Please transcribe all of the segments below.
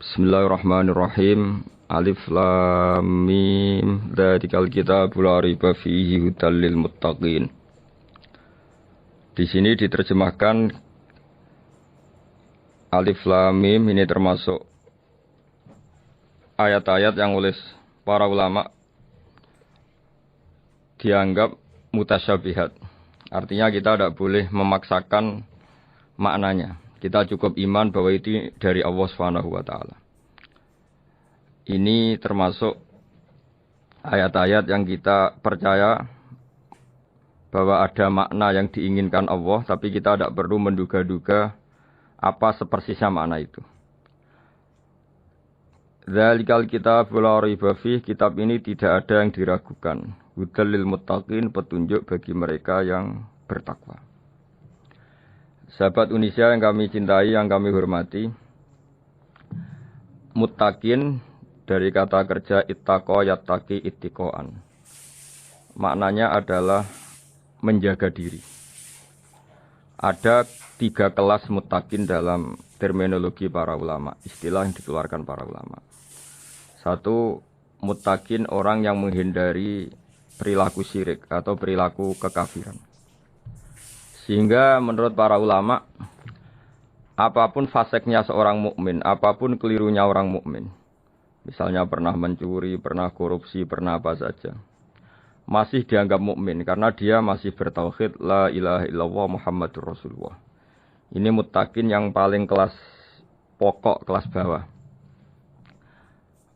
Bismillahirrahmanirrahim. Alif Lam Mim. Dzalikal kitabul la raiba fihi hudal lil muttaqin. Di sini diterjemahkan Alif Lam Mim ini termasuk ayat-ayat yang oleh para ulama dianggap mutasyabihat. Artinya kita tidak boleh memaksakan maknanya. Kita cukup iman bahwa itu dari Allah Subhanahu wa taala. Ini termasuk ayat-ayat yang kita percaya bahwa ada makna yang diinginkan Allah, tapi kita tidak perlu menduga-duga apa sepersisnya makna itu. Dzalikal kitabul la raiba fihi, kitab ini tidak ada yang diragukan. Hudal lil muttaqin, petunjuk bagi mereka yang bertakwa. Sahabat Indonesia yang kami cintai, yang kami hormati, muttaqin dari kata kerja ittaqa yattaqi ittiqaan. Maknanya adalah menjaga diri. Ada 3 kelas muttaqin dalam terminologi para ulama, istilah yang dikeluarkan para ulama. 1, muttaqin orang yang menghindari perilaku syirik atau perilaku kekafiran. Sehingga menurut para ulama, apapun faseknya seorang mukmin, apapun kelirunya orang mukmin, misalnya pernah mencuri, pernah korupsi, pernah apa saja, masih dianggap mukmin karena dia masih bertauhid la ilaha illallah Muhammadur Rasulullah. Ini muttaqin yang paling kelas pokok, kelas bawah.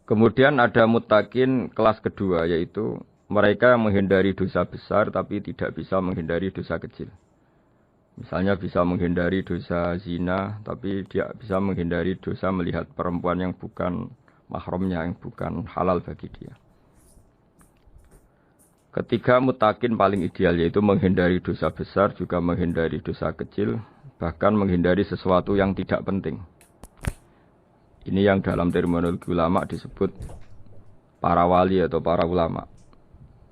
Kemudian ada muttaqin kelas kedua, yaitu mereka yang menghindari dosa besar tapi tidak bisa menghindari dosa kecil. Misalnya bisa menghindari dosa zina, tapi dia bisa menghindari dosa melihat perempuan yang bukan mahramnya, yang bukan halal bagi dia. Ketiga muttaqin paling ideal, yaitu menghindari dosa besar, juga menghindari dosa kecil, bahkan menghindari sesuatu yang tidak penting. Ini yang dalam terminologi ulama disebut para wali atau para ulama,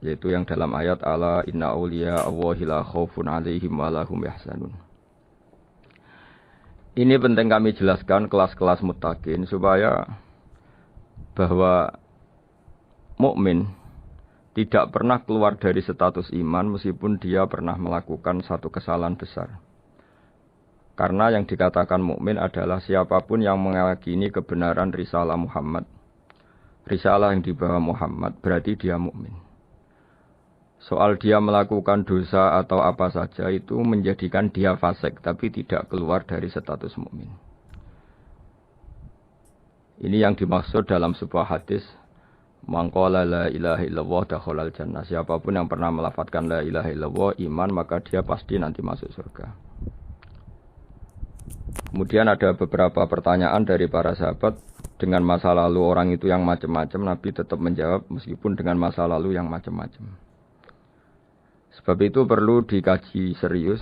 yaitu yang dalam ayat ala inna awliya Allahi la khaufun alaihim wa lahum yahzanun. Ini penting kami jelaskan kelas-kelas muttaqin supaya bahwa mukmin tidak pernah keluar dari status iman meskipun dia pernah melakukan satu kesalahan besar. Karena yang dikatakan mukmin adalah siapapun yang meyakini kebenaran risalah Muhammad, risalah yang dibawa Muhammad, berarti dia mukmin. Soal dia melakukan dosa atau apa saja itu menjadikan dia fasik, tapi tidak keluar dari status mukmin. Ini yang dimaksud dalam sebuah hadis, man qala la ilaha illallah dakhalal jannah. Siapapun yang pernah melafadzkan la ilaha illallah iman, maka dia pasti nanti masuk surga. Kemudian ada beberapa pertanyaan dari para sahabat dengan masa lalu orang itu yang macam-macam, Nabi tetap menjawab meskipun dengan masa lalu yang macam-macam. Sebab itu perlu dikaji serius,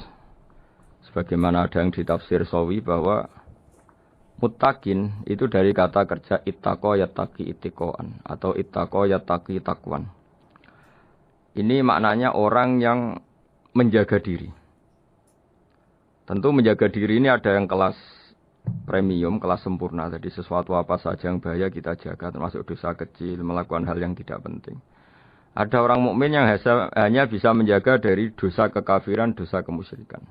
sebagaimana ada yang ditafsir Sawi bahwa muttaqin itu dari kata kerja ittaqa yattaqi ittiqaan atau ittaqa yattaqi taqwan. Ini maknanya orang yang menjaga diri. Tentu menjaga diri ini ada yang kelas premium, kelas sempurna. Jadi sesuatu apa saja yang bahaya kita jaga, termasuk dosa kecil, melakukan hal yang tidak penting. Ada orang mukmin yang hanya bisa menjaga dari dosa kekafiran, dosa kemusyrikan.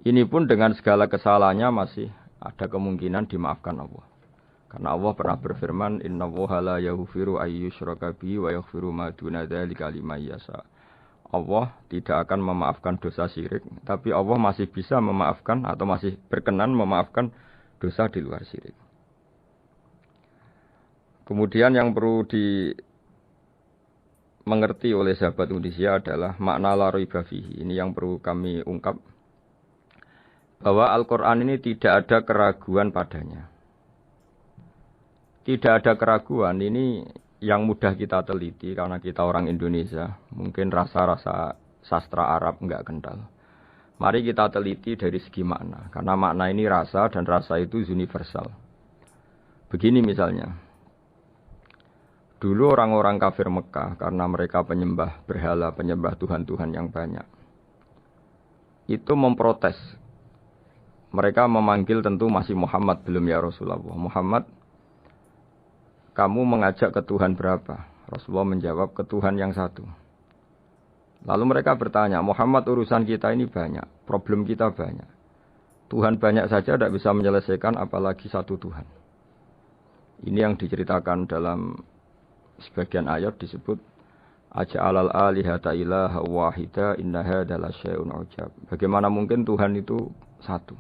Ini pun dengan segala kesalahannya masih ada kemungkinan dimaafkan Allah. Karena Allah pernah berfirman, innallaha la yaghfiru ayyushraka bihi wa yaghfiru ma duna dzalika liman yasha. Allah tidak akan memaafkan dosa syirik, tapi Allah masih bisa memaafkan atau masih berkenan memaafkan dosa di luar syirik. Kemudian yang perlu mengerti oleh sahabat Indonesia adalah makna la raiba fihi. Ini yang perlu kami ungkap, bahwa Al-Quran ini tidak ada keraguan padanya. Tidak ada keraguan, ini yang mudah kita teliti karena kita orang Indonesia. Mungkin rasa-rasa sastra Arab enggak kental. Mari kita teliti dari segi makna, karena makna ini rasa dan rasa itu universal. Begini misalnya, dulu orang-orang kafir Mekah karena mereka penyembah berhala, penyembah Tuhan-Tuhan yang banyak, itu memprotes. Mereka memanggil tentu masih Muhammad, belum ya Rasulullah. Muhammad, kamu mengajak ke Tuhan berapa? Rasulullah menjawab, ke Tuhan yang satu. Lalu mereka bertanya, Muhammad urusan kita ini banyak, problem kita banyak. Tuhan banyak saja tidak bisa menyelesaikan, apalagi satu Tuhan. Ini yang diceritakan dalam sebagian ayat disebut, Aja'alal alihata ilaha wahida inna hadza lasyai'un ujab. Bagaimana mungkin Tuhan itu satu?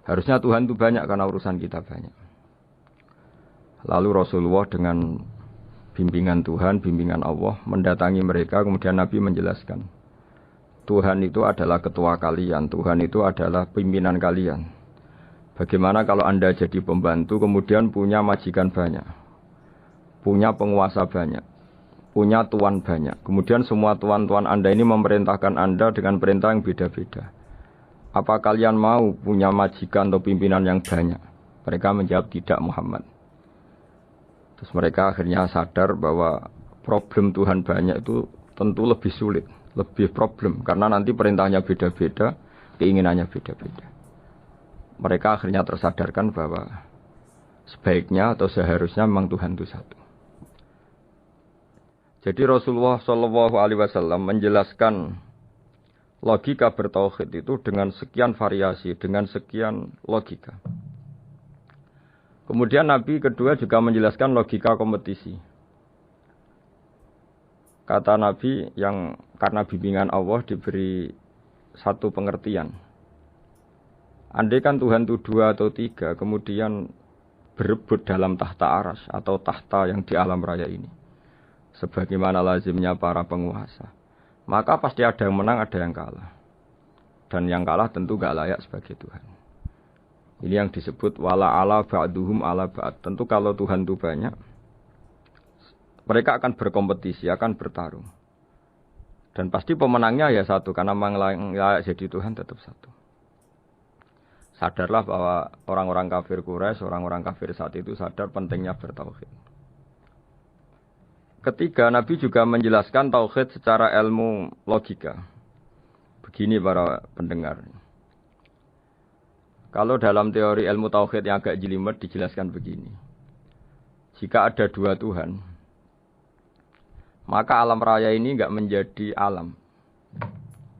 Harusnya Tuhan itu banyak karena urusan kita banyak. Lalu Rasulullah dengan bimbingan Tuhan, bimbingan Allah mendatangi mereka, kemudian Nabi menjelaskan, Tuhan itu adalah ketua kalian, Tuhan itu adalah pimpinan kalian. Bagaimana kalau Anda jadi pembantu, kemudian punya majikan banyak, punya penguasa banyak, punya tuan banyak, kemudian semua tuan-tuan Anda ini memerintahkan Anda dengan perintah yang beda-beda. Apa kalian mau punya majikan atau pimpinan yang banyak? Mereka menjawab, tidak Muhammad. Terus mereka akhirnya sadar bahwa problem Tuhan banyak itu tentu lebih sulit, lebih problem. Karena nanti perintahnya beda-beda, keinginannya beda-beda. Mereka akhirnya tersadarkan bahwa sebaiknya atau seharusnya memang Tuhan itu satu. Jadi Rasulullah SAW menjelaskan logika bertauhid itu dengan sekian variasi, dengan sekian logika. Kemudian Nabi kedua juga menjelaskan logika kompetisi. Kata Nabi yang karena bimbingan Allah diberi satu pengertian. Andai kan Tuhan itu 2 atau 3, kemudian berebut dalam tahta aras atau tahta yang di alam raya ini. Sebagaimana lazimnya para penguasa. Maka pasti ada yang menang, ada yang kalah. Dan yang kalah tentu gak layak sebagai Tuhan. Ini yang disebut wala ala ba'duhum ala ba'd. Tentu kalau Tuhan itu banyak, mereka akan berkompetisi, akan bertarung. Dan pasti pemenangnya ya satu, karena memang layak jadi Tuhan tetap satu. Sadarlah bahwa orang-orang kafir Quraisy, orang-orang kafir saat itu sadar pentingnya bertauhid. Ketiga, Nabi juga menjelaskan tauhid secara ilmu logika. Begini para pendengar. Kalau dalam teori ilmu tauhid yang agak jelimet dijelaskan begini. Jika ada 2 Tuhan, maka alam raya ini enggak menjadi alam.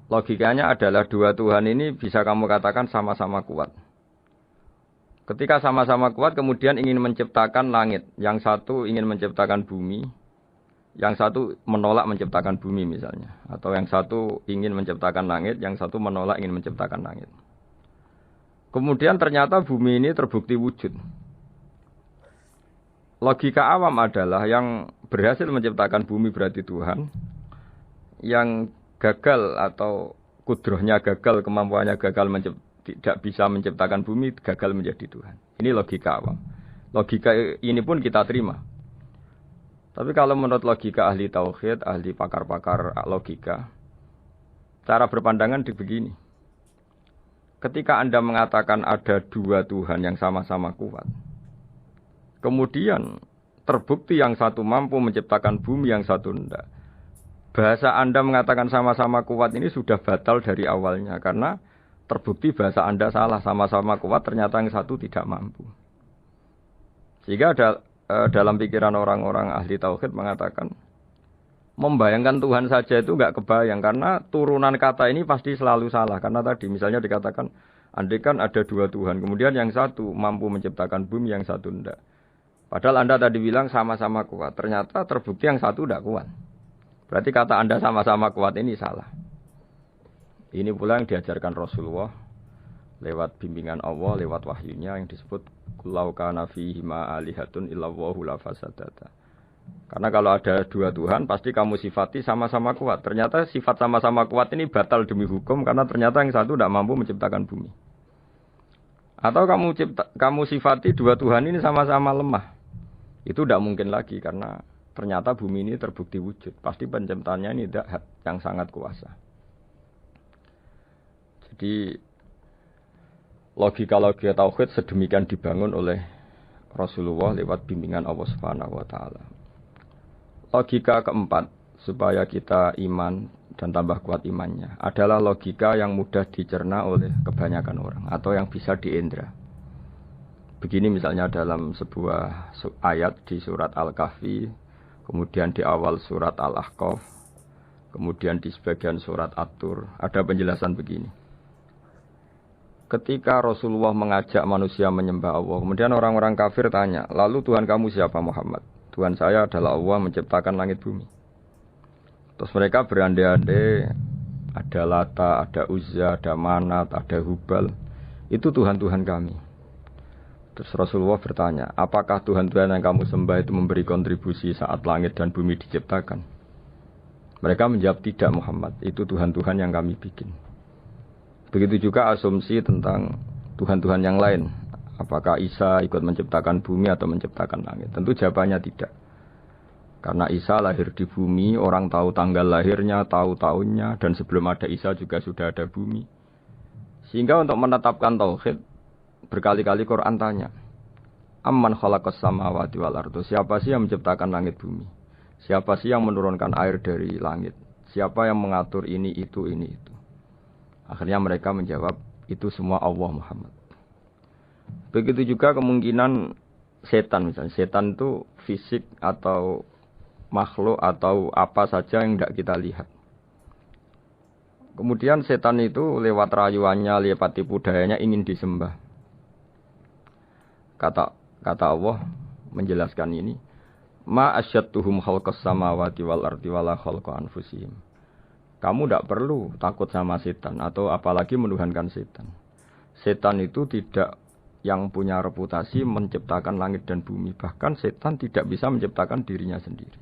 Logikanya adalah 2 Tuhan ini bisa kamu katakan sama-sama kuat. Ketika sama-sama kuat kemudian ingin menciptakan langit. Yang satu ingin menciptakan bumi, yang satu menolak menciptakan bumi misalnya. Atau yang satu ingin menciptakan langit, yang satu menolak ingin menciptakan langit. Kemudian ternyata bumi ini terbukti wujud. Logika awam adalah yang berhasil menciptakan bumi berarti Tuhan. Yang gagal atau kudrohnya gagal, kemampuannya gagal tidak bisa menciptakan bumi, gagal menjadi Tuhan. Ini logika awam. Logika ini pun kita terima. Tapi kalau menurut logika ahli tauhid, ahli pakar-pakar logika, cara berpandangan begini. Ketika Anda mengatakan ada 2 Tuhan yang sama-sama kuat, kemudian terbukti yang satu mampu menciptakan bumi, yang satu tidak. Bahasa Anda mengatakan sama-sama kuat ini sudah batal dari awalnya, karena terbukti bahasa Anda salah, sama-sama kuat ternyata yang satu tidak mampu. Sehingga dalam pikiran orang-orang ahli tauhid mengatakan, membayangkan Tuhan saja itu enggak kebayang, karena turunan kata ini pasti selalu salah. Karena tadi misalnya dikatakan, andai kan ada 2 Tuhan, kemudian yang satu mampu menciptakan bumi, yang satu tidak. Padahal Anda tadi bilang sama-sama kuat, ternyata terbukti yang satu tidak kuat. Berarti kata Anda sama-sama kuat ini salah. Ini pula yang diajarkan Rasulullah lewat bimbingan Allah, lewat wahyunya yang disebut Kullau kana fihi ma alihatun illallahu la fasadata. Karena kalau ada 2 Tuhan, pasti kamu sifati sama-sama kuat. Ternyata sifat sama-sama kuat ini batal demi hukum, karena ternyata yang satu tidak mampu menciptakan bumi. Atau kamu sifati 2 Tuhan ini sama-sama lemah. Itu tidak mungkin lagi, karena ternyata bumi ini terbukti wujud. Pasti penciptanya ini tidak yang sangat kuasa. Jadi logika-logika tauhid sedemikian dibangun oleh Rasulullah lewat bimbingan Allah Subhanahu wa taala. Logika keempat supaya kita iman dan tambah kuat imannya adalah logika yang mudah dicerna oleh kebanyakan orang atau yang bisa diindra. Begini misalnya dalam sebuah ayat di surat Al-Kahfi, kemudian di awal surat Al-Ahqaf, kemudian di sebagian surat At-Tur, ada penjelasan begini. Ketika Rasulullah mengajak manusia menyembah Allah, kemudian orang-orang kafir tanya, lalu Tuhan kamu siapa Muhammad? Tuhan saya adalah Allah menciptakan langit bumi. Terus mereka berandai-andai, ada Lata, ada Uzza, ada Manat, ada Hubal. Itu Tuhan-Tuhan kami. Terus Rasulullah bertanya, apakah Tuhan-Tuhan yang kamu sembah itu memberi kontribusi saat langit dan bumi diciptakan? Mereka menjawab, tidak Muhammad, itu Tuhan-Tuhan yang kami bikin. Begitu juga asumsi tentang Tuhan-Tuhan yang lain. Apakah Isa ikut menciptakan bumi atau menciptakan langit? Tentu jawabannya tidak. Karena Isa lahir di bumi, orang tahu tanggal lahirnya, tahu tahunnya, dan sebelum ada Isa juga sudah ada bumi. Sehingga untuk menetapkan tauhid, berkali-kali Quran tanya, Amman khalaqas samawati wal ardo, siapa sih yang menciptakan langit bumi? Siapa sih yang menurunkan air dari langit? Siapa yang mengatur ini, itu, ini, itu? Akhirnya mereka menjawab, itu semua Allah Muhammad. Begitu juga kemungkinan setan misalnya. Setan itu fisik atau makhluk atau apa saja yang tidak kita lihat. Kemudian setan itu lewat rayuannya, lewat tipu dayanya ingin disembah. Kata Allah menjelaskan ini, ma asyadduhum khalqas samawati wal ardi wala khalqa anfusihim. Kamu tidak perlu takut sama setan atau apalagi menuhankan setan. Setan itu tidak yang punya reputasi menciptakan langit dan bumi. Bahkan setan tidak bisa menciptakan dirinya sendiri.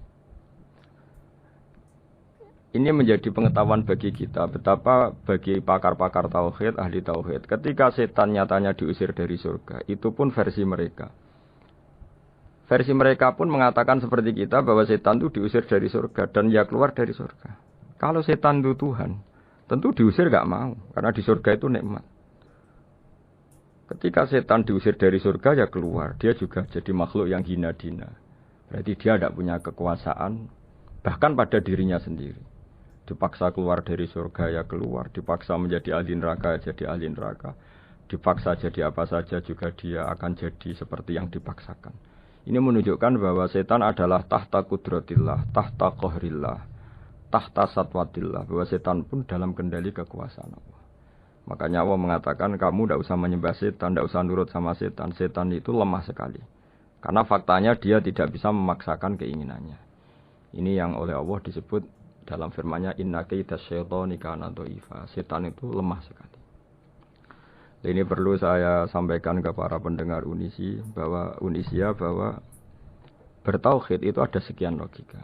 Ini menjadi pengetahuan bagi kita. Betapa bagi pakar-pakar tauhid, ahli tauhid. Ketika setan nyatanya diusir dari surga. Itu pun versi mereka. Versi mereka pun mengatakan seperti kita bahwa setan itu diusir dari surga. Dan ya keluar dari surga. Kalau setan itu Tuhan, tentu diusir gak mau. Karena di surga itu nikmat. Ketika setan diusir dari surga, ya keluar. Dia juga jadi makhluk yang hina-dina. Berarti dia tidak punya kekuasaan. Bahkan pada dirinya sendiri. Dipaksa keluar dari surga, ya keluar. Dipaksa menjadi ahli neraka, ya jadi ahli neraka. Dipaksa jadi apa saja, juga dia akan jadi seperti yang dipaksakan. Ini menunjukkan bahwa setan adalah tahta kudratillah, tahta qahrillah, tahta satwatillah, bahwa setan pun dalam kendali kekuasaan Allah. Makanya Allah mengatakan kamu tidak usah menyembah setan, tidak usah nurut sama setan. Setan itu lemah sekali. Karena faktanya dia tidak bisa memaksakan keinginannya. Ini yang oleh Allah disebut dalam firman-Nya inna kaidas syaitani kana dhaifa. Setan itu lemah sekali. Ini perlu saya sampaikan ke para pendengar Unisia bahwa bertauhid itu ada sekian logika.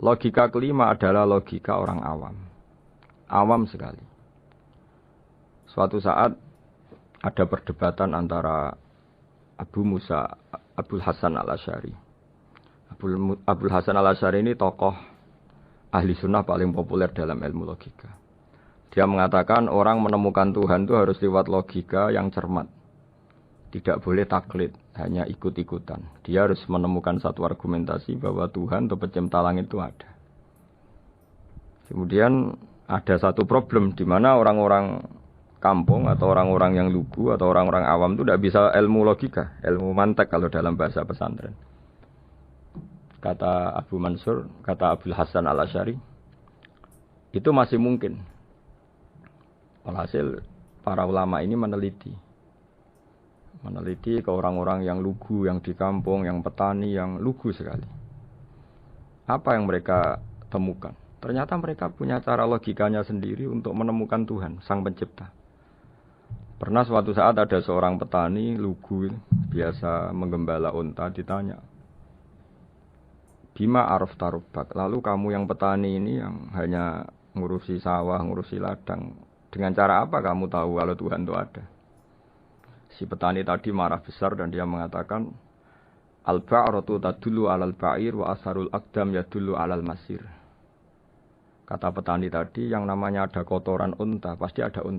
Logika kelima adalah logika orang awam. Awam sekali. Suatu saat ada perdebatan antara Abul Hasan al-Asy'ari. Abul Hasan al-Asy'ari ini tokoh ahli sunnah paling populer dalam ilmu logika. Dia mengatakan orang menemukan Tuhan itu harus lewat logika yang cermat. Tidak boleh taklid, hanya ikut-ikutan. Dia harus menemukan satu argumentasi bahwa Tuhan atau pencipta langit itu ada. Kemudian ada satu problem di mana orang-orang kampung atau orang-orang yang lugu atau orang-orang awam itu tidak bisa ilmu logika, ilmu mantek kalau dalam bahasa pesantren. Kata Abu Mansur, kata Abul Hasan al-Asy'ari, itu masih mungkin. Alhasil para ulama ini meneliti ke orang-orang yang lugu, yang di kampung, yang petani, yang lugu sekali. Apa yang mereka temukan? Ternyata mereka punya cara logikanya sendiri untuk menemukan Tuhan, Sang Pencipta. Pernah suatu saat ada seorang petani lugu, biasa menggembala unta, ditanya, Bima araf tarubak, lalu kamu yang petani ini yang hanya ngurusi sawah, ngurusi ladang, dengan cara apa kamu tahu kalau Tuhan itu ada? Si petani tadi marah besar dan dia mengatakan, Al-ba'ratu tadullu alal ba'ir wa asharul aqdam yadullu alal masir. Kata petani tadi, yang namanya ada kotoran unta, pasti ada unta.